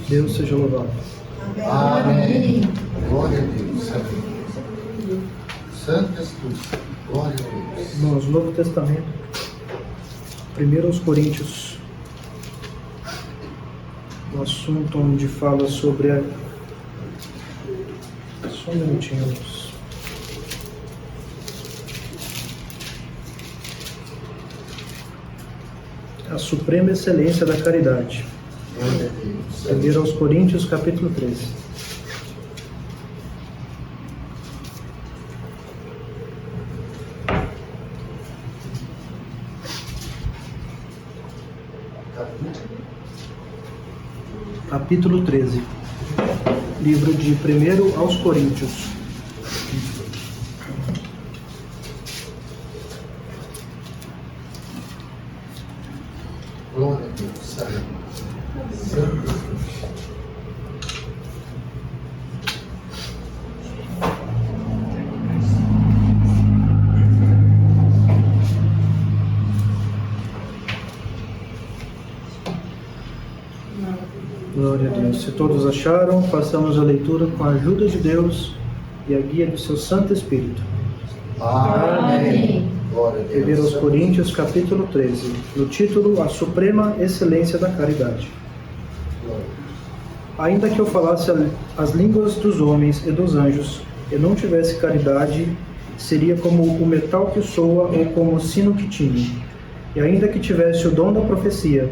Deus seja louvado. Amém. Glória a Deus. Santo és tu. Glória a Deus. Irmãos, Novo Testamento, 1 Coríntios, um assunto onde fala sobre a... Só um minutinho, irmãos. A suprema excelência da caridade. 1 Coríntios, capítulo 13. Capítulo 13. Livro de 1 aos Coríntios. Glória a Deus. Santo. Glória a Deus. Se todos acharam, façamos a leitura com a ajuda de Deus e a guia do seu Santo Espírito. Amém. Glória a 1 Deus. Coríntios, capítulo 13, no título A Suprema Excelência da Caridade. Ainda que eu falasse as línguas dos homens e dos anjos, e não tivesse caridade, seria como o metal que soa ou como o sino que tine. E ainda que tivesse o dom da profecia,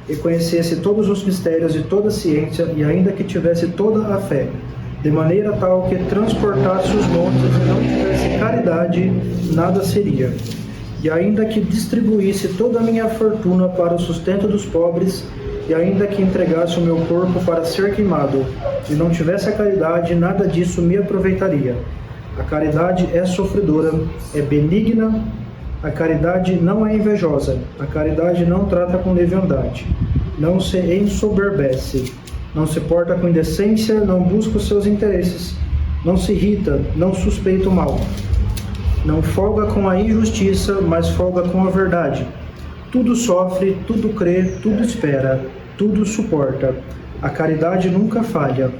e conhecesse todos os mistérios e toda a ciência, e ainda que tivesse toda a fé, de maneira tal que transportasse os montes e não tivesse caridade, nada seria. E ainda que distribuísse toda a minha fortuna para o sustento dos pobres, e ainda que entregasse o meu corpo para ser queimado, e não tivesse a caridade, nada disso me aproveitaria. A caridade é sofredora, é benigna, a caridade não é invejosa, a caridade não trata com leviandade, não se ensoberbece, não se porta com indecência, não busca os seus interesses, não se irrita, não suspeita o mal, não folga com a injustiça, mas folga com a verdade. Tudo sofre, tudo crê, tudo espera, tudo suporta. A caridade nunca falha,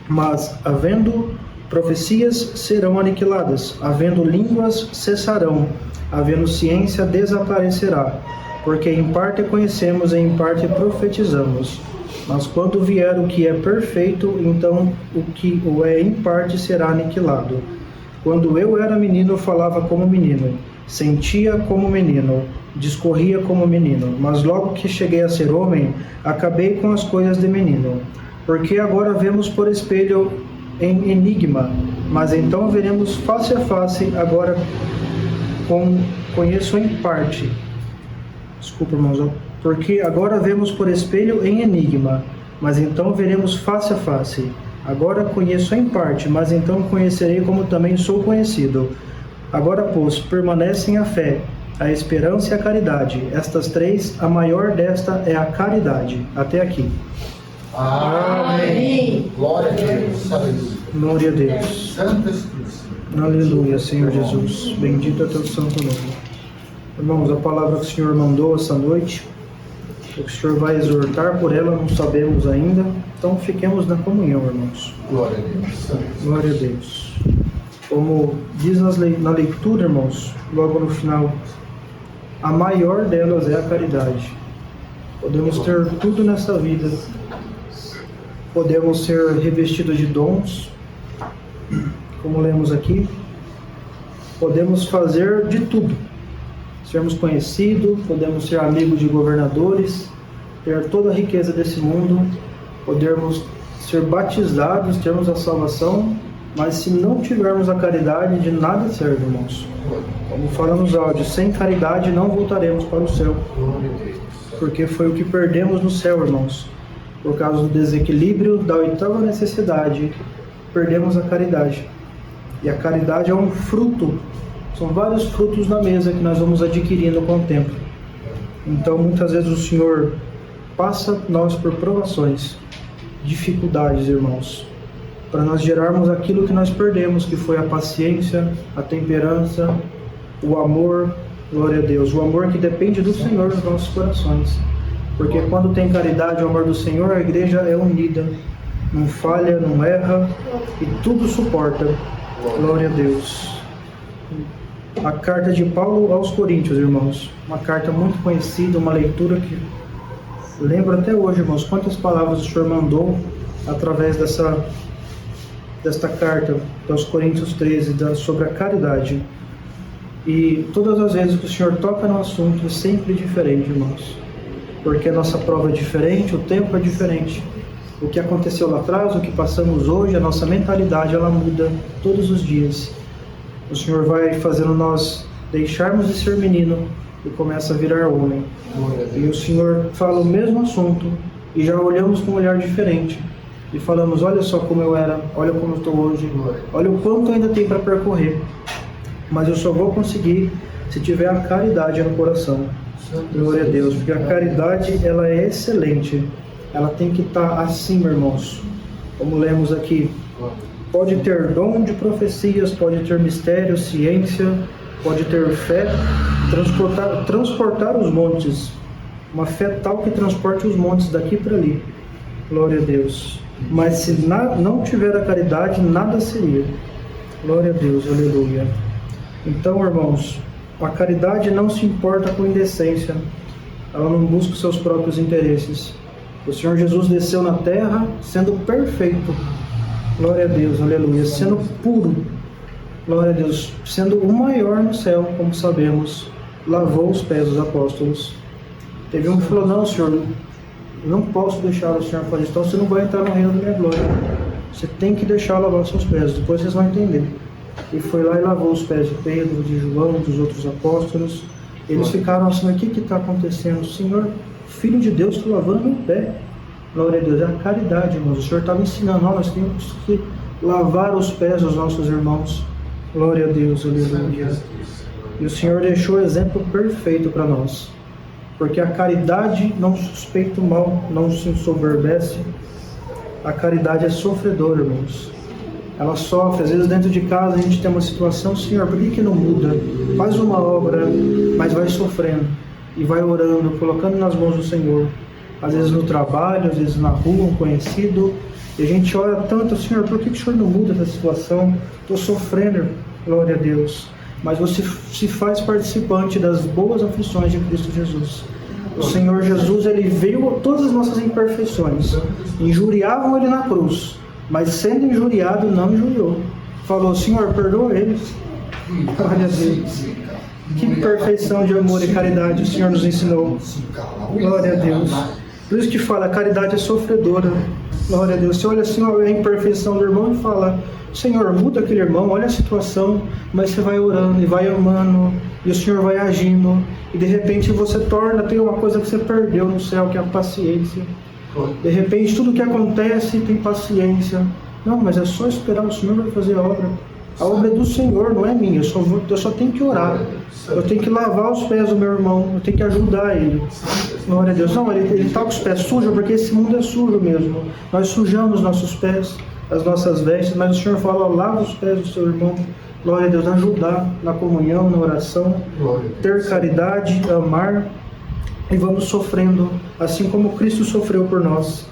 mas, havendo profecias, serão aniquiladas, havendo línguas, cessarão, havendo ciência, desaparecerá, porque em parte conhecemos e em parte profetizamos. Mas quando vier o que é perfeito, então o que o é em parte será aniquilado. Quando eu era menino, falava como menino, sentia como menino, discorria como menino, mas logo que cheguei a ser homem, acabei com as coisas de menino. Porque agora vemos por espelho em enigma, mas então veremos face a face, agora conheço em parte. Desculpa, irmãos. Porque agora vemos por espelho em enigma, mas então veremos face a face. Agora conheço em parte, mas então conhecerei como também sou conhecido. Agora, pois, permanecem a fé, a esperança e a caridade. Estas três, a maior desta é a caridade. Até aqui. Amém. Glória a Deus. Glória a Deus. Santo és tu. Aleluia, Senhor Jesus. Bendito é teu santo nome. Irmãos, a palavra que o Senhor mandou essa noite, o que o Senhor vai exortar por ela, não sabemos ainda. Então fiquemos na comunhão, irmãos. Glória a Deus. Glória a Deus. Como diz na leitura, irmãos, logo no final, a maior delas é a caridade. Podemos ter tudo nessa vida. Podemos ser revestidos de dons, como lemos aqui. Podemos fazer de tudo. Sermos conhecidos, podemos ser amigos de governadores, ter toda a riqueza desse mundo, podermos ser batizados, termos a salvação, mas se não tivermos a caridade, de nada serve, irmãos. Como fala nos áudios, sem caridade não voltaremos para o céu, porque foi o que perdemos no céu, irmãos. Por causa do desequilíbrio da oitava necessidade, perdemos a caridade. E a caridade é um fruto. São vários frutos na mesa que nós vamos adquirindo com o tempo. Então, muitas vezes o Senhor passa nós por provações, dificuldades, irmãos, para nós gerarmos aquilo que nós perdemos, que foi a paciência, a temperança, o amor, glória a Deus, o amor que depende do Senhor nos nossos corações. Porque quando tem caridade e o amor do Senhor, a igreja é unida, não falha, não erra e tudo suporta. Glória a Deus. A carta de Paulo aos Coríntios, irmãos. Uma carta muito conhecida, uma leitura que lembro até hoje, irmãos, quantas palavras o Senhor mandou através desta carta aos Coríntios 13, sobre a caridade. E todas as vezes que o Senhor toca no assunto é sempre diferente, irmãos. Porque a nossa prova é diferente, o tempo é diferente. O que aconteceu lá atrás, o que passamos hoje, a nossa mentalidade, ela muda todos os dias. O Senhor vai fazendo nós deixarmos de ser menino e começa a virar homem. E o Senhor fala o mesmo assunto e já olhamos com um olhar diferente. E falamos, olha só como eu era, olha como eu estou hoje, olha o quanto ainda tem para percorrer. Mas eu só vou conseguir se tiver a caridade no coração. Glória a Deus, porque a caridade, ela é excelente. Ela tem que estar acima, irmãos. Como lemos aqui, pode ter dom de profecias, pode ter mistério, ciência, pode ter fé, transportar os montes. Uma fé tal que transporte os montes daqui para ali. Glória a Deus. Mas se não tiver a caridade, nada seria. Glória a Deus, aleluia. Então, irmãos, a caridade não se importa com indecência. Ela não busca os seus próprios interesses. O Senhor Jesus desceu na terra sendo perfeito. Glória a Deus, aleluia. Sendo puro. Glória a Deus. Sendo o maior no céu, como sabemos. Lavou os pés dos apóstolos. Teve um que falou, não, Senhor, eu não posso deixar o Senhor fazer isso. Então você não vai entrar no reino da minha glória. Você tem que deixar lavar os seus pés. Depois vocês vão entender. E foi lá e lavou os pés de Pedro, de João, dos outros apóstolos. Eles ficaram assim, o que está acontecendo? Senhor, Filho de Deus, está lavando meu pé. Glória a Deus, é a caridade, irmãos. O Senhor estava ensinando, nós temos que lavar os pés dos nossos irmãos. Glória a Deus, aleluia. E o Senhor deixou o exemplo perfeito para nós. Porque a caridade não suspeita o mal, não se ensoberbece. A caridade é sofredora, irmãos. Ela sofre, às vezes dentro de casa a gente tem uma situação, Senhor, por que não muda? Faz uma obra, mas vai sofrendo. E vai orando, colocando nas mãos do Senhor. Às vezes no trabalho, às vezes na rua, um conhecido. E a gente ora tanto, Senhor, por que o Senhor não muda essa situação? Estou sofrendo, glória a Deus. Mas você se faz participante das boas aflições de Cristo Jesus. O Senhor Jesus, Ele veio todas as nossas imperfeições. Injuriavam Ele na cruz. Mas sendo injuriado, não injuriou. Falou, Senhor, perdoa eles. Glória a Deus. Que perfeição de amor e caridade o Senhor nos ensinou. Glória a Deus. Por isso que fala, a caridade é sofredora. Glória a Deus. Você olha assim a imperfeição do irmão e fala, Senhor, muda aquele irmão, olha a situação. Mas você vai orando e vai amando. E o Senhor vai agindo. E de repente você tem uma coisa que você perdeu no céu, que é a paciência. De repente tudo que acontece tem paciência. Não, mas é só esperar, o Senhor vai fazer a obra. A obra é do Senhor, não é minha. Eu só tenho que orar. Eu tenho que lavar os pés do meu irmão. Eu tenho que ajudar ele. Glória a Deus. Não, ele está com os pés sujos porque esse mundo é sujo mesmo. Nós sujamos nossos pés, as nossas vestes, mas o Senhor fala, lava os pés do seu irmão. Glória a Deus. Ajudar na comunhão, na oração. Ter caridade, amar. E vamos sofrendo, assim como Cristo sofreu por nós.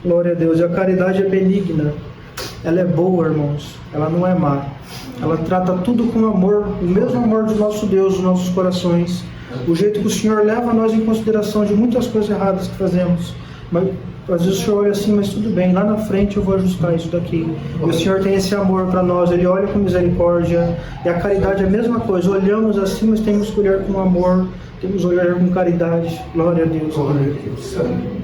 Glória a Deus. E a caridade é benigna. Ela é boa, irmãos. Ela não é má. Ela trata tudo com amor, o mesmo amor do nosso Deus, dos nossos corações. O jeito que o Senhor leva nós em consideração de muitas coisas erradas que fazemos. Mas às vezes o Senhor olha assim, mas tudo bem, lá na frente eu vou ajustar isso daqui. E o Senhor tem esse amor para nós, Ele olha com misericórdia. E a caridade é a mesma coisa. Olhamos assim, mas temos que olhar com amor. Temos que olhar com caridade. Glória a Deus.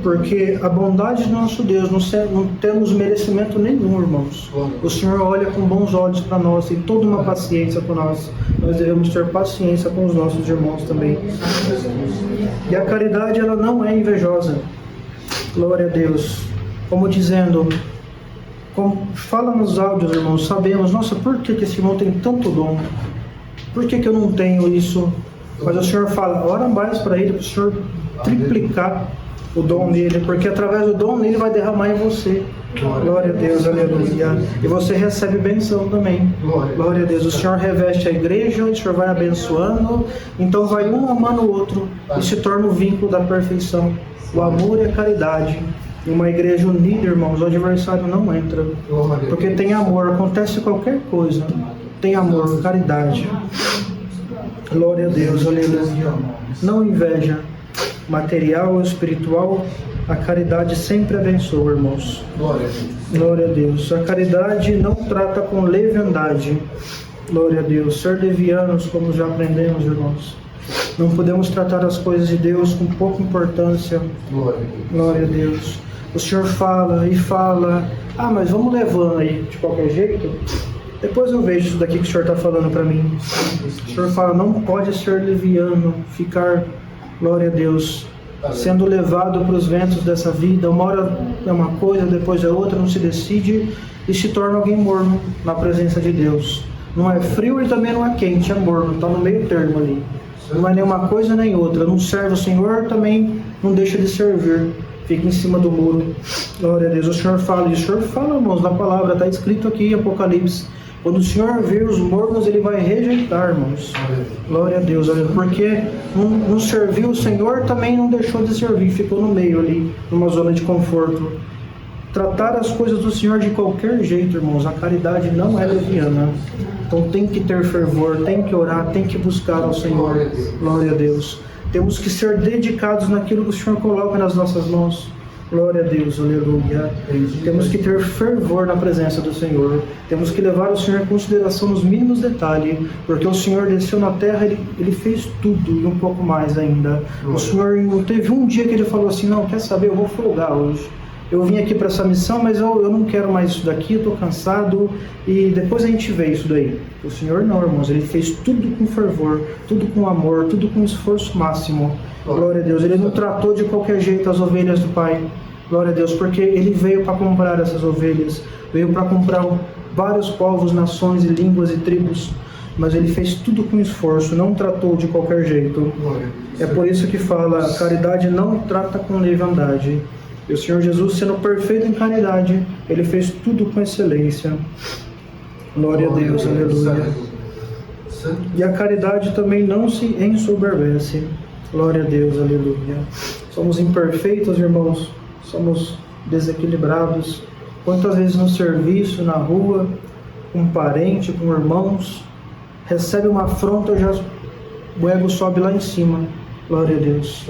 Porque a bondade do nosso Deus, não temos merecimento nenhum, irmãos. O Senhor olha com bons olhos para nós, tem toda uma paciência com nós. Nós devemos ter paciência com os nossos irmãos também. E a caridade, ela não é invejosa. Glória a Deus. Como dizendo, fala nos áudios, irmãos, sabemos, nossa, por que esse irmão tem tanto dom? Por que eu não tenho isso? Mas o Senhor fala, ora mais para ele, para o Senhor triplicar o dom nele, porque através do dom nele vai derramar em você. Glória a Deus, aleluia. E você recebe benção também. Glória a Deus. O Senhor reveste a igreja, o Senhor vai abençoando. Então vai um amando o outro e se torna o vínculo da perfeição. O amor e a caridade. Em uma igreja unida, irmãos, o adversário não entra. Porque tem amor, acontece qualquer coisa. Tem amor, caridade. Glória a Deus, aleluia. Não inveja material ou espiritual. A caridade sempre abençoa, irmãos. Glória a Deus. A caridade não trata com leviandade. Glória a Deus. Ser levianos, como já aprendemos, irmãos. Não podemos tratar as coisas de Deus com pouca importância. Glória a Deus. O Senhor fala e fala. Ah, mas vamos levando aí de qualquer jeito. Depois eu vejo isso daqui que o Senhor está falando para mim. O Senhor fala, não pode ser leviano, ficar, glória a Deus, sendo levado para os ventos dessa vida. Uma hora é uma coisa, depois é outra, não se decide e se torna alguém morno na presença de Deus. Não é frio e também não é quente, é morno, está no meio termo ali. Não é nem uma coisa nem outra. Não serve o Senhor, também não deixa de servir. Fica em cima do muro. Glória a Deus. O Senhor fala, e o Senhor fala, irmãos, na palavra, está escrito aqui em Apocalipse. Quando o Senhor vir os mornos, Ele vai rejeitar, irmãos. Glória a Deus. Porque não serviu o Senhor, também não deixou de servir. Ficou no meio ali, numa zona de conforto. Tratar as coisas do Senhor de qualquer jeito, irmãos. A caridade não é leviana. Então tem que ter fervor, tem que orar, tem que buscar ao Senhor. Glória a Deus. Temos que ser dedicados naquilo que o Senhor coloca nas nossas mãos. Glória a Deus, aleluia. Temos que ter fervor na presença do Senhor. Temos que levar o Senhor em consideração nos mínimos detalhes, porque o Senhor desceu na terra, Ele fez tudo e um pouco mais ainda. O Senhor não teve um dia que Ele falou assim, não, quer saber, eu vou folgar hoje. Eu vim aqui para essa missão, mas eu não quero mais isso daqui, eu estou cansado e depois a gente vê isso daí. O Senhor não, irmãos, Ele fez tudo com fervor, tudo com amor, tudo com esforço máximo. Glória a Deus. Ele não tratou de qualquer jeito as ovelhas do Pai. Glória a Deus, porque Ele veio para comprar essas ovelhas, veio para comprar vários povos, nações e línguas e tribos, mas Ele fez tudo com esforço, não tratou de qualquer jeito. É por isso que fala, a caridade não trata com leviandade. E o Senhor Jesus, sendo perfeito em caridade, Ele fez tudo com excelência. Glória a Deus, aleluia. E a caridade também não se ensoberbece. Glória a Deus, aleluia. Somos imperfeitos, irmãos. Somos desequilibrados. Quantas vezes no serviço, na rua, com um parente, com irmãos, recebe uma afronta, o ego sobe lá em cima. Glória a Deus.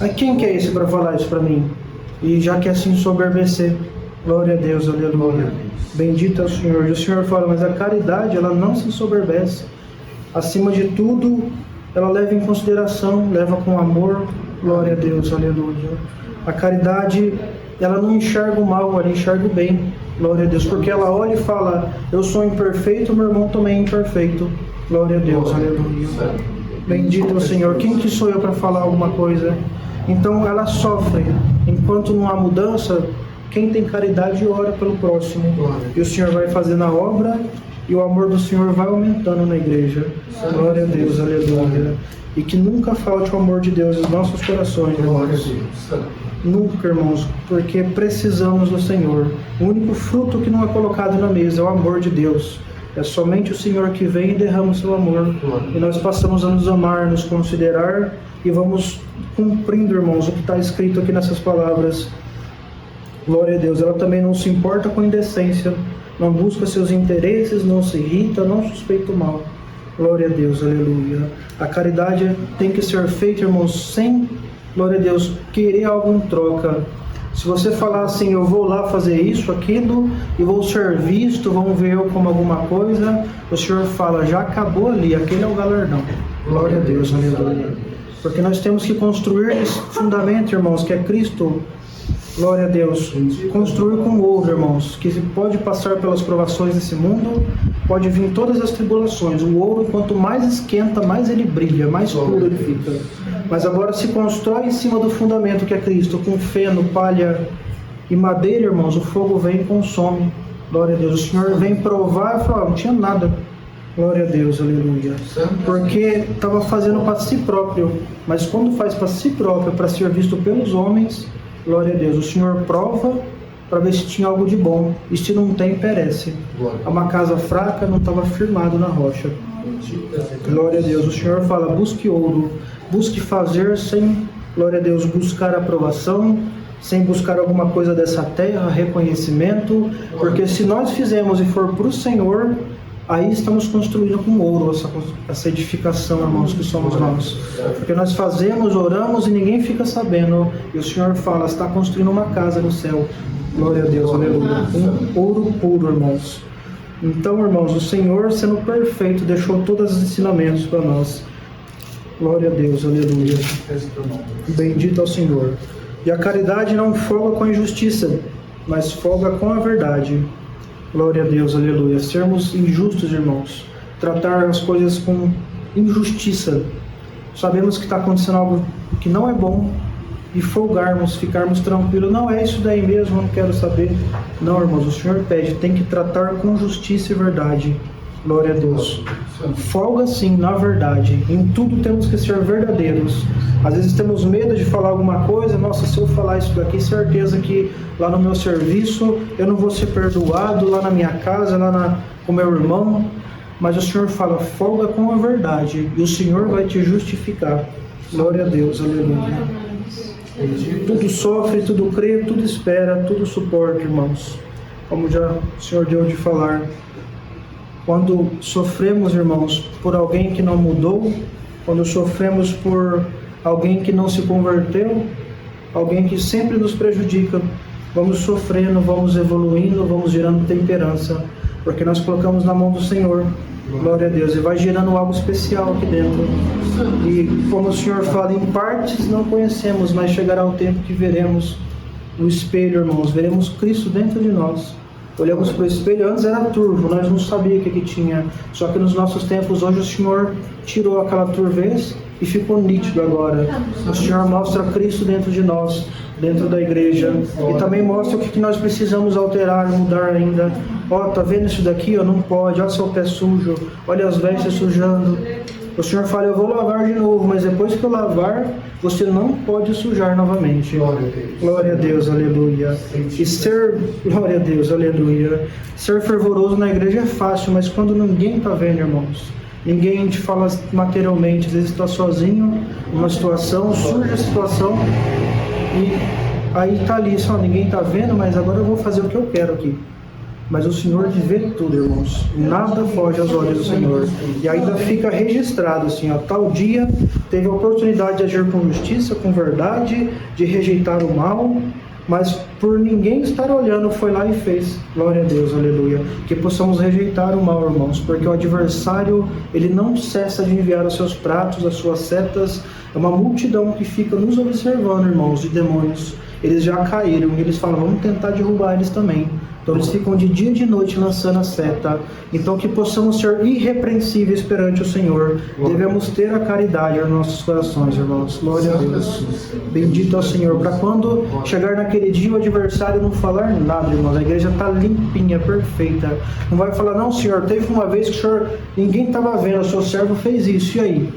Mas quem que é esse para falar isso para mim? E já quer se ensoberbecer. Glória a Deus, aleluia. Bendito é o Senhor. E o Senhor fala, mas a caridade, ela não se ensoberbece. Acima de tudo, ela leva em consideração, leva com amor. Glória a Deus, aleluia. A caridade, ela não enxerga o mal, ela enxerga o bem. Glória a Deus. Porque ela olha e fala, eu sou imperfeito, meu irmão também é imperfeito. Glória a Deus, aleluia. Bendito é o Senhor. Quem que sou eu para falar alguma coisa? Então ela sofre. Enquanto não há mudança, quem tem caridade ora pelo próximo. E o Senhor vai fazendo a obra e o amor do Senhor vai aumentando na igreja. Glória a Deus, aleluia. E que nunca falte o amor de Deus nos nossos corações, irmãos. Nunca, irmãos, porque precisamos do Senhor. O único fruto que não é colocado na mesa é o amor de Deus. É somente o Senhor que vem e derrama o seu amor. E nós passamos a nos amar, nos considerar e vamos cumprindo, irmãos, o que está escrito aqui nessas palavras. Glória a Deus. Ela também não se importa com indecência, não busca seus interesses, não se irrita, não suspeita o mal. Glória a Deus, aleluia. A caridade tem que ser feita, irmãos, sem, glória a Deus, querer algo em troca. Se você falar assim, eu vou lá fazer isso, aquilo, e vou ser visto, vão ver eu como alguma coisa, o Senhor fala, já acabou ali, aquele é o galardão. Glória a Deus, aleluia. Porque nós temos que construir esse fundamento, irmãos, que é Cristo. Glória a Deus. Construir com ouro, irmãos, que pode passar pelas provações desse mundo, pode vir todas as tribulações. O ouro, quanto mais esquenta, mais ele brilha, mais puro ele fica. Mas agora se constrói em cima do fundamento que é Cristo, com feno, palha e madeira, irmãos, o fogo vem e consome. Glória a Deus. O Senhor vem provar e fala, não tinha nada. Glória a Deus, aleluia. Porque estava fazendo para si próprio, mas quando faz para si próprio, para ser visto pelos homens, glória a Deus, o Senhor prova para ver se tinha algo de bom, e se não tem, perece. É uma casa fraca, não estava firmado na rocha. Glória a Deus. O Senhor fala, busque ouro, busque fazer sem, glória a Deus, buscar aprovação, sem buscar alguma coisa dessa terra, reconhecimento, porque se nós fizermos e for para o Senhor, aí estamos construindo com ouro essa edificação, irmãos, que somos nós. Porque nós fazemos, oramos e ninguém fica sabendo. E o Senhor fala, está construindo uma casa no céu. Glória a Deus, aleluia. Um ouro puro, irmãos. Então, irmãos, o Senhor, sendo perfeito, deixou todos os ensinamentos para nós. Glória a Deus, aleluia. Bendito ao Senhor. E a caridade não folga com a injustiça, mas folga com a verdade. Glória a Deus, aleluia. Sermos injustos, irmãos. Tratar as coisas com injustiça. Sabemos que está acontecendo algo que não é bom e folgarmos, ficarmos tranquilos. Não é isso daí mesmo, não quero saber. Não, irmãos, o Senhor pede, tem que tratar com justiça e verdade. Glória a Deus. Folga sim, na verdade. Em tudo temos que ser verdadeiros. Às vezes temos medo de falar alguma coisa. Nossa, se eu falar isso daqui, certeza que lá no meu serviço eu não vou ser perdoado, lá na minha casa, com meu irmão. Mas o Senhor fala, folga com a verdade, e o Senhor vai te justificar. Glória a Deus, aleluia. Tudo sofre, tudo crê, tudo espera, tudo suporta, irmãos. Como já o Senhor deu de falar. Quando sofremos, irmãos, por alguém que não mudou, quando sofremos por alguém que não se converteu, alguém que sempre nos prejudica, vamos sofrendo, vamos evoluindo, vamos gerando temperança, porque nós colocamos na mão do Senhor. Glória a Deus. E vai gerando algo especial aqui dentro. E como o Senhor fala, em partes não conhecemos, mas chegará o tempo que veremos no espelho, irmãos. Veremos Cristo dentro de nós. Olhamos para o espelho, antes era turvo, nós não sabíamos o que tinha. Só que nos nossos tempos, hoje o Senhor tirou aquela turvez e ficou nítido agora. O Senhor mostra Cristo dentro de nós, dentro da igreja. E também mostra o que nós precisamos alterar, mudar ainda. Ó, tá vendo isso daqui? Ó, não pode. Olha seu pé sujo. Olha as vestes sujando. O Senhor fala, eu vou lavar de novo, mas depois que eu lavar, você não pode sujar novamente. Glória a Deus, aleluia. E ser, glória a Deus, aleluia. Ser fervoroso na igreja é fácil, mas quando ninguém está vendo, irmãos, ninguém te fala materialmente, às vezes está sozinho, numa situação, surge a situação, e aí está ali, só ninguém está vendo, mas agora eu vou fazer o que eu quero aqui. Mas o Senhor vê tudo, irmãos. Nada foge aos olhos do Senhor. E ainda fica registrado assim, ó, tal dia teve a oportunidade de agir com justiça, com verdade, de rejeitar o mal, mas por ninguém estar olhando, foi lá e fez. Glória a Deus, aleluia. Que possamos rejeitar o mal, irmãos, porque o adversário, ele não cessa de enviar os seus pratos, as suas setas. É uma multidão que fica nos observando, irmãos, de demônios. Eles já caíram e eles falam, vamos tentar derrubar eles também. Então eles ficam de dia e de noite lançando a seta. Então que possamos ser irrepreensíveis perante o Senhor. Devemos ter a caridade aos nossos corações, irmãos. Glória a Deus. Bendito é o Senhor. Para quando chegar naquele dia o adversário não falar nada, irmãos. A igreja está limpinha, perfeita. Não vai falar, não, Senhor, teve uma vez que o Senhor, ninguém estava vendo, o seu servo fez isso, e aí?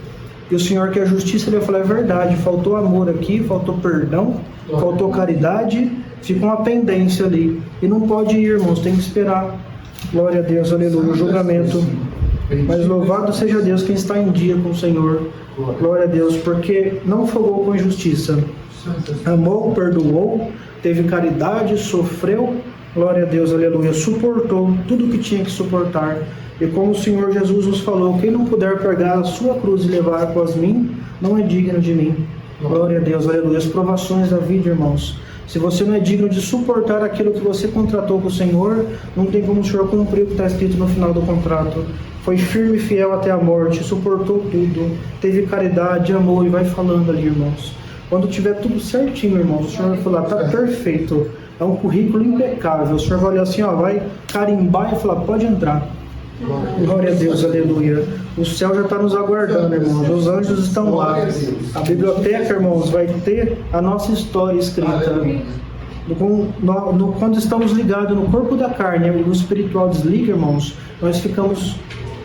E o Senhor, que é a justiça, ele vai falar, é verdade, faltou amor aqui, faltou perdão, faltou caridade, fica uma pendência ali. E não pode ir, irmãos, tem que esperar. Glória a Deus, aleluia, o julgamento. Mas louvado seja Deus quem está em dia com o Senhor. Glória a Deus, porque não folgou com injustiça. Amou, perdoou, teve caridade, sofreu. Glória a Deus, aleluia, suportou tudo o que tinha que suportar. E como o Senhor Jesus nos falou, quem não puder pegar a sua cruz e levar após mim, não é digno de mim. Glória a Deus, aleluia. As provações da vida, irmãos. Se você não é digno de suportar aquilo que você contratou com o Senhor, não tem como o Senhor cumprir o que está escrito no final do contrato. Foi firme e fiel até a morte, suportou tudo, teve caridade, amor, e vai falando ali, irmãos. Quando tiver tudo certinho, irmãos, o Senhor vai falar, está perfeito. É um currículo impecável. O Senhor vai olhar assim, ó, vai carimbar e falar, pode entrar. Glória a Deus, aleluia. O céu já está nos aguardando, irmãos. Os anjos estão lá. A biblioteca, irmãos, vai ter a nossa história escrita. Quando estamos ligados no corpo da carne, no espiritual desliga, irmãos, nós ficamos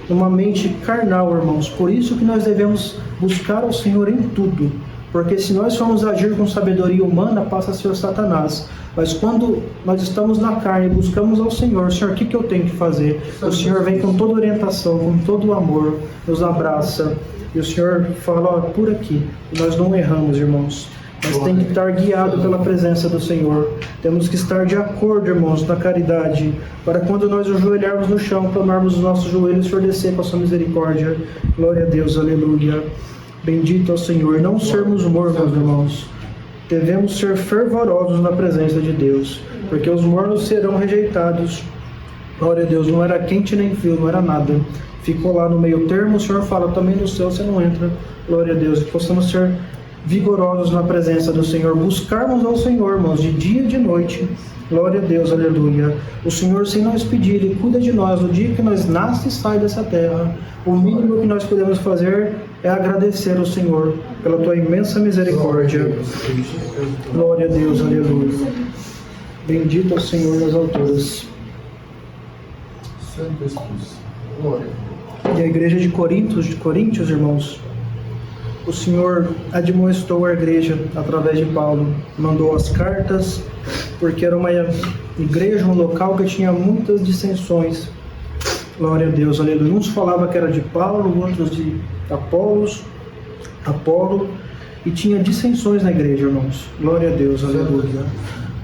numa mente carnal, irmãos. Por isso que nós devemos buscar o Senhor em tudo. Porque se nós formos agir com sabedoria humana, passa a ser Satanás. Mas quando nós estamos na carne e buscamos ao Senhor, Senhor, o que eu tenho que fazer? O Senhor vem com toda orientação, com todo o amor, nos abraça. E o Senhor fala, ó, por aqui. E nós não erramos, irmãos. Mas tem que estar guiado pela presença do Senhor. Temos que estar de acordo, irmãos, na caridade, para quando nós ajoelharmos no chão, clamarmos os nossos joelhos, o Senhor descer com a sua misericórdia. Glória a Deus, aleluia. Bendito é o Senhor. Não sermos mornos, irmãos. Devemos ser fervorosos na presença de Deus, porque os mornos serão rejeitados. Glória a Deus, não era quente nem frio, não era nada. Ficou lá no meio termo, o Senhor fala, também no céu você não entra. Glória a Deus, que possamos ser vigorosos na presença do Senhor, buscarmos ao Senhor, irmãos, de dia e de noite. Glória a Deus, aleluia. O Senhor, sem nós pedir, Ele cuida de nós no dia que nós nasce e sai dessa terra. O mínimo que nós podemos fazer é agradecer ao Senhor pela Tua imensa misericórdia. Glória a Deus, aleluia. Bendito é o Senhor nas alturas. Santo Espírito. Glória. E a igreja de Coríntios, irmãos, o Senhor admoestou a igreja através de Paulo, mandou as cartas, porque era uma igreja, um local que tinha muitas dissensões. Glória a Deus, aleluia. Uns falavam que era de Paulo, outros de Apolo, e tinha dissensões na igreja, irmãos. Glória a Deus, aleluia.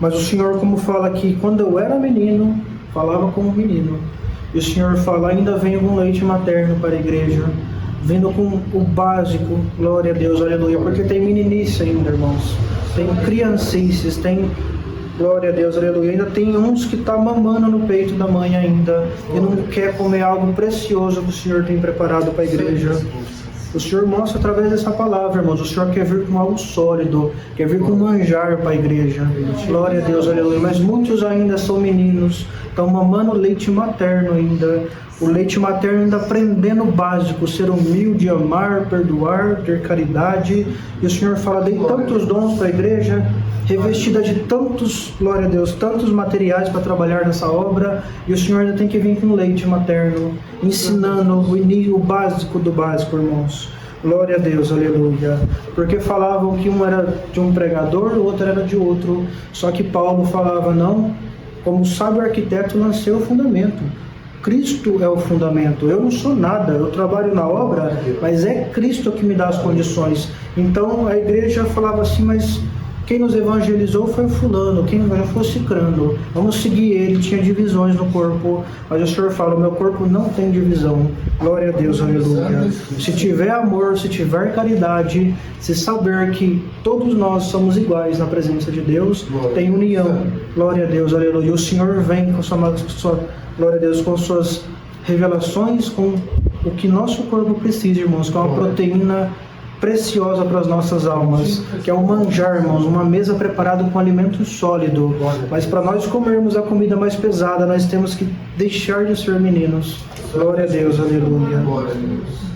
Mas o Senhor, como fala aqui, quando eu era menino, falava como menino. E o Senhor fala, ainda venho com leite materno para a igreja, vindo com o básico, glória a Deus, aleluia, porque tem meninice ainda, irmãos, tem criancices, tem, glória a Deus, aleluia, ainda tem uns que tá mamando no peito da mãe ainda, e não quer comer algo precioso que o Senhor tem preparado para a igreja. O Senhor mostra através dessa palavra, irmãos, o Senhor quer vir com algo sólido, quer vir com manjar para a igreja, glória a Deus, aleluia, mas muitos ainda são meninos, estão mamando leite materno ainda, o leite materno ainda aprendendo o básico, ser humilde, amar, perdoar, ter caridade. E o Senhor fala, dei tantos dons para a igreja, revestida de tantos, glória a Deus, tantos materiais para trabalhar nessa obra. E o Senhor ainda tem que vir com leite materno, ensinando o básico do básico, irmãos. Glória a Deus, aleluia. Porque falavam que um era de um pregador, o outro era de outro. Só que Paulo falava, não, como sábio arquiteto nasceu o fundamento. Cristo é o fundamento, eu não sou nada, eu trabalho na obra, mas é Cristo que me dá as condições. Então a igreja falava assim, mas quem nos evangelizou foi fulano, quem já foi cicrano, vamos seguir ele, tinha divisões no corpo, mas o Senhor fala, o meu corpo não tem divisão, glória a Deus, aleluia. Se tiver amor, se tiver caridade, se saber que todos nós somos iguais na presença de Deus, tem união, glória a Deus, aleluia. O Senhor vem com sua glória a Deus, com suas revelações, com o que nosso corpo precisa, irmãos, que é uma proteína preciosa para as nossas almas, que é um manjar, irmãos, uma mesa preparada com alimento sólido. Mas para nós comermos a comida mais pesada, nós temos que deixar de ser meninos. Glória a Deus, aleluia.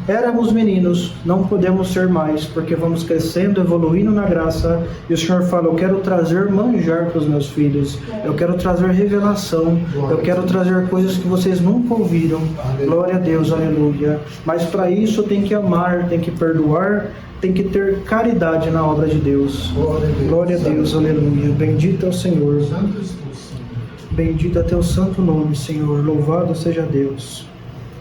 Éramos meninos, não podemos ser mais, porque vamos crescendo, evoluindo na graça, e o Senhor fala, eu quero trazer manjar para os meus filhos, eu quero trazer revelação, eu quero trazer coisas que vocês nunca ouviram. Glória a Deus, aleluia. Mas para isso tem que amar, tem que perdoar, tem que ter caridade na obra de Deus. Glória a Deus, aleluia. Bendito é o Senhor. Bendito é teu santo nome, Senhor. Louvado seja Deus.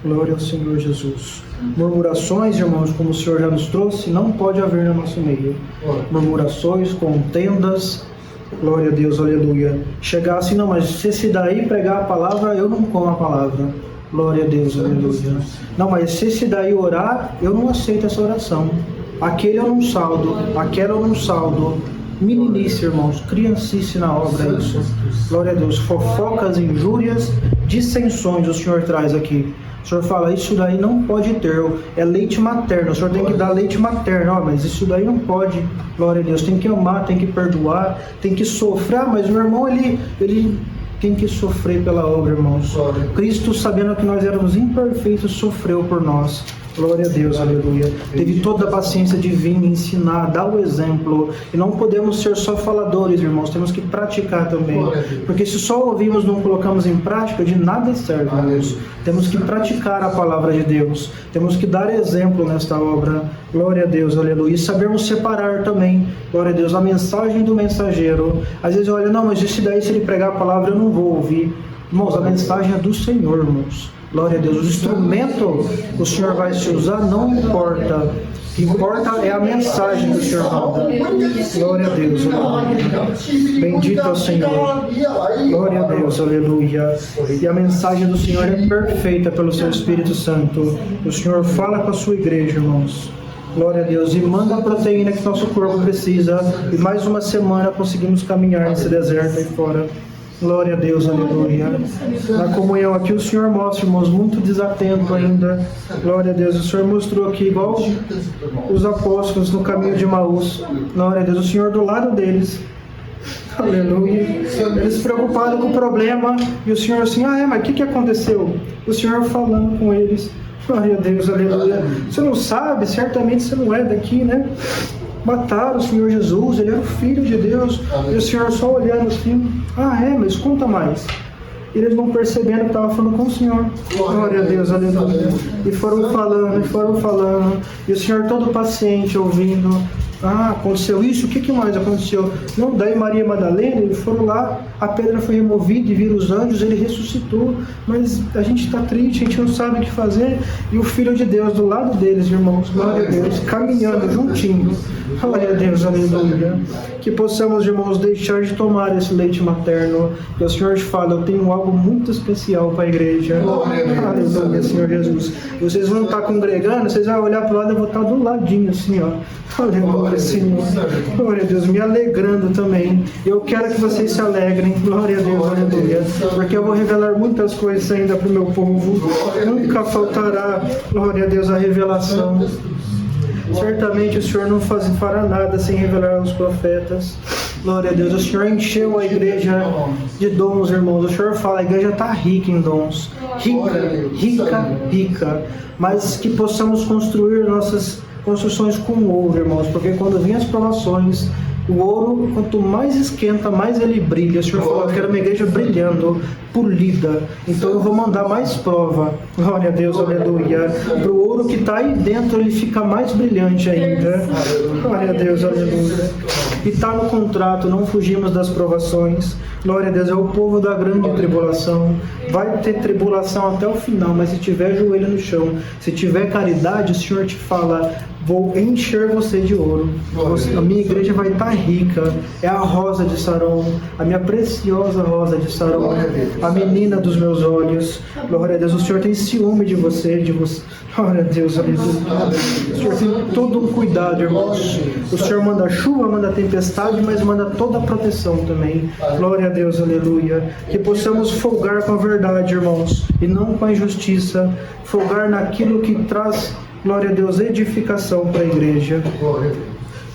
Glória ao Senhor Jesus. Murmurações, irmãos, como o Senhor já nos trouxe, não pode haver no nosso meio. Murmurações, contendas, glória a Deus, aleluia. Chegar assim, não, mas se esse daí pregar a palavra, eu não como a palavra. Glória a Deus, aleluia. Não, mas se esse daí orar, eu não aceito essa oração. Aquele eu não saldo, aquela eu não saldo. Meninice, irmãos, criancice na obra, é isso. Glória a Deus. Fofocas, injúrias, dissensões o Senhor traz aqui. O Senhor fala, isso daí não pode ter, é leite materno, o Senhor tem que dar leite materno, mas isso daí não pode, glória a Deus, tem que amar, tem que perdoar, tem que sofrer, mas o meu irmão, ele tem que sofrer pela obra, irmãos. Cristo, sabendo que nós éramos imperfeitos, sofreu por nós. Glória a Deus, aleluia. Teve toda a paciência de vir ensinar, dar o exemplo. E não podemos ser só faladores, irmãos, temos que praticar também. Porque se só ouvimos e não colocamos em prática, de nada serve, irmãos. Temos que praticar a palavra de Deus. Temos que dar exemplo nesta obra. Glória a Deus, aleluia. E sabermos separar também, glória a Deus, a mensagem do mensageiro. Às vezes, olha, não, mas esse daí, se ele pregar a palavra, eu não vou ouvir. Irmãos, a mensagem é do Senhor, irmãos. Glória a Deus. O instrumento que o Senhor vai se usar não importa. O que importa é a mensagem que o Senhor manda. Glória a Deus. Aleluia. Bendito é o Senhor. Glória a Deus. Aleluia. E a mensagem do Senhor é perfeita pelo seu Espírito Santo. O Senhor fala com a sua igreja, irmãos. Glória a Deus. E manda a proteína que nosso corpo precisa. E mais uma semana conseguimos caminhar nesse deserto aí fora. Glória a Deus, aleluia. Na comunhão aqui o Senhor mostra, irmãos, muito desatento ainda. Glória a Deus, o Senhor mostrou aqui igual os apóstolos no caminho de Maús. Glória a Deus, o Senhor do lado deles. Aleluia. Eles preocupados com o problema e o Senhor assim, mas o que aconteceu? O Senhor falando com eles. Glória a Deus, aleluia. Você não sabe, certamente você não é daqui, né? Mataram o Senhor Jesus, ele era o Filho de Deus. E o Senhor só olhando assim, mas conta mais. Eles não percebendo que estava falando com o Senhor. Glória a Deus, aleluia. E foram falando. E o Senhor todo paciente, ouvindo. Aconteceu isso? O que mais aconteceu? Não, daí Maria Madalena, eles foram lá, a pedra foi removida e viram os anjos, ele ressuscitou. Mas a gente está triste, a gente não sabe o que fazer. E o Filho de Deus do lado deles, irmãos, glória a Deus, caminhando juntinho. Glória a Deus, aleluia. Que possamos, irmãos, deixar de tomar esse leite materno. Que o Senhor te fala, eu tenho algo muito especial para a igreja. Aleluia, Senhor Jesus. Vocês vão estar congregando, vocês vão olhar para o lado, eu vou estar do ladinho assim, ó. Aleluia, Senhor. Glória a Deus, me alegrando também. Eu quero que vocês se alegrem. Glória a Deus, aleluia. Porque eu vou revelar muitas coisas ainda para o meu povo. Nunca faltará, glória a Deus, a revelação. Certamente o Senhor não fará nada sem revelar aos profetas. Glória a Deus. O Senhor encheu a igreja de dons, irmãos. O Senhor fala, a igreja está rica em dons. Rica. Mas que possamos construir nossas construções com ouro, irmãos. Porque quando vêm as provações, o ouro, quanto mais esquenta, mais ele brilha. O Senhor falou, eu quero uma igreja brilhando, polida. Então eu vou mandar mais prova. Glória a Deus, aleluia. Para o ouro que está aí dentro, ele fica mais brilhante ainda. Glória a Deus, aleluia. E está no contrato, não fugimos das provações. Glória a Deus, é o povo da grande tribulação. Vai ter tribulação até o final, mas se tiver joelho no chão, se tiver caridade, o Senhor te fala, vou encher você de ouro. A minha igreja vai estar rica. É a rosa de Saron, a minha preciosa rosa de Saron, a menina dos meus olhos. Glória a Deus, o Senhor tem ciúme de você. Glória a Deus, aleluia. O Senhor tem todo um cuidado, irmãos. O Senhor manda chuva, manda tempestade, mas manda toda a proteção também. Glória a Deus, aleluia. Que possamos folgar com a verdade, irmãos, e não com a injustiça. Folgar naquilo que traz, glória a Deus, edificação para a igreja.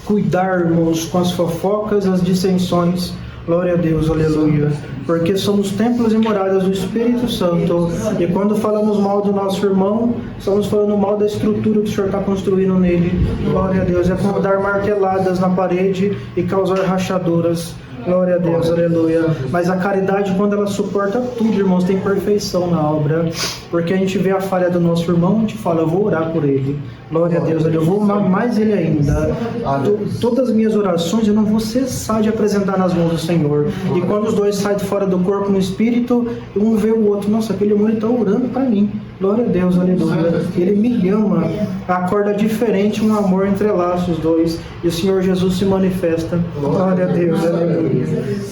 Cuidar, irmãos, com as fofocas, as dissensões. Glória a Deus, aleluia. Porque somos templos e moradas do Espírito Santo. E quando falamos mal do nosso irmão, estamos falando mal da estrutura que o Senhor está construindo nele. Glória a Deus. É como dar marteladas na parede e causar rachaduras. Glória a Deus, aleluia. Mas a caridade, quando ela suporta tudo, irmãos, tem perfeição na obra. Porque a gente vê a falha do nosso irmão, a gente fala, eu vou orar por ele. Glória a Deus, eu vou amar mais ele ainda. Todas as minhas orações eu não vou cessar de apresentar nas mãos do Senhor. E quando os dois saem fora do corpo no espírito, um vê o outro, nossa, aquele irmão está orando para mim. Glória a Deus, aleluia. Ele me ama. Acorda diferente, um amor entrelaça os dois. E o Senhor Jesus se manifesta. Glória a Deus, aleluia.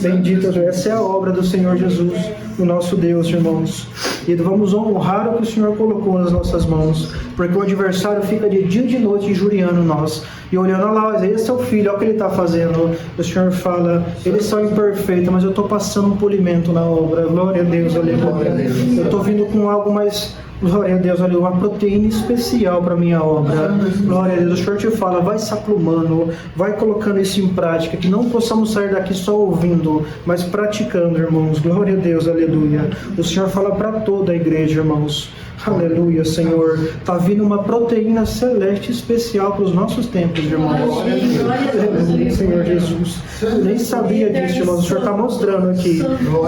Bendito Deus. Essa é a obra do Senhor Jesus, o nosso Deus, irmãos. E vamos honrar o que o Senhor colocou nas nossas mãos. Porque o adversário fica de dia e de noite injuriando nós. E olhando lá, esse é o filho, olha o que ele está fazendo. O Senhor fala, eles são imperfeitos, mas eu estou passando um polimento na obra. Glória a Deus, aleluia. Eu estou vindo com algo mais Glória a Deus, olha, uma proteína especial para minha obra. Glória a Deus, o Senhor te fala, vai se aplumando, vai colocando isso em prática, que não possamos sair daqui só ouvindo, mas praticando, irmãos. Glória a Deus, aleluia. O Senhor fala para toda a igreja, irmãos. Aleluia, Senhor. Está vindo uma proteína celeste especial para os nossos tempos, irmãos. Aleluia, Senhor Jesus. Eu nem sabia disso, irmãos. O Senhor está mostrando aqui.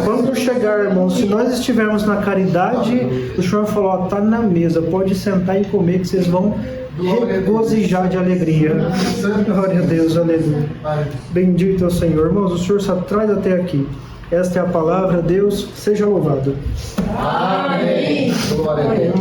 Quando chegar, irmãos, se nós estivermos na caridade, o Senhor falou, está na mesa, pode sentar e comer que vocês vão regozijar de alegria. Glória a Deus, aleluia. Bendito é o Senhor. Irmãos, o Senhor só traz até aqui. Esta é a palavra, Deus seja louvado. Amém. Glória a Deus.